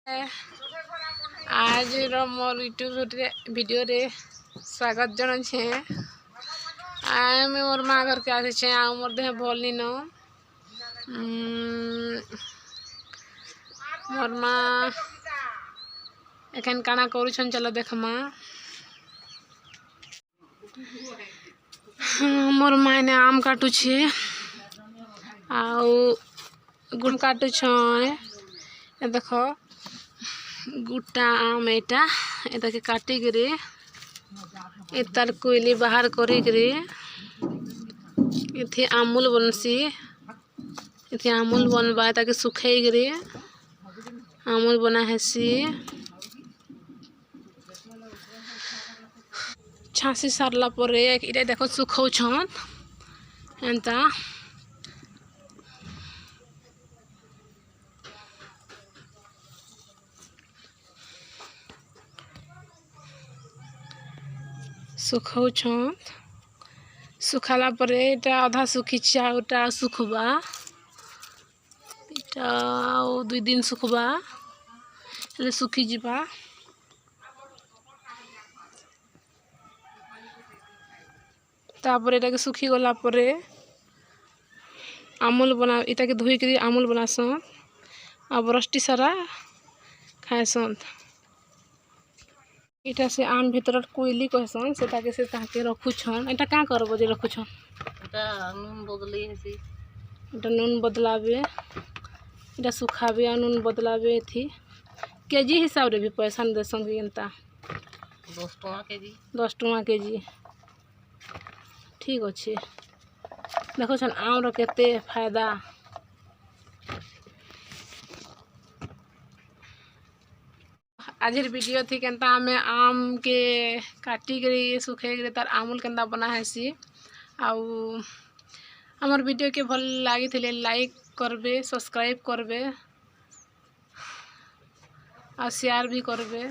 आज मोर YouTube video रे स्वागत जनाछे। आए मैं मोर माँ घर के आसे मोर देह भल नी न मोर माँ एखन काना करुछन चलो देखमा। मोर माँ ने आम काटू छे आउ गुड़ काटू छे। देखो गुटा आम एटा के काटी गिरी तार कोयली बाहर करी गिरी इथे आमूल बनसी। इथे आमूल बनबा ताके सुखाई गिरी आमूल बना हेसी। छासी सारला परे इरे देखो सुखाउ छन एंता सुखाउ छन। सुखाला परे इटा आधा सुखी चाउटा सुखबा इटा दुई दिन सुखबा ले सुखी जीवा। तापर एटा के सुखी गला परे आमूल बना इटा के धोई के आमूल बनासन आ बरस्टी सारा खाएसन। इटा से आम भीतर कोयली कहसन से ताके से ताके रखु छन। एटा का करबो जे रखु छन एटा नून बदली हेसी। एटा नून बदलावे इटा सुखावे आ नून बदलावे थी केजी हिसाब रे भी पैसा न देसन एंता 10 टका केजी 10 टका केजी ठीक अच्छे। देखो छन आम रो केते फायदा। आज वीडियो थी केनता हमें आम के काटी करी सुखे करी तार आमूल केनता बना हेसी। आउ हमर वीडियो के भल लागी थिले लाइक करबे सब्सक्राइब करबे और शेयर भी करबे।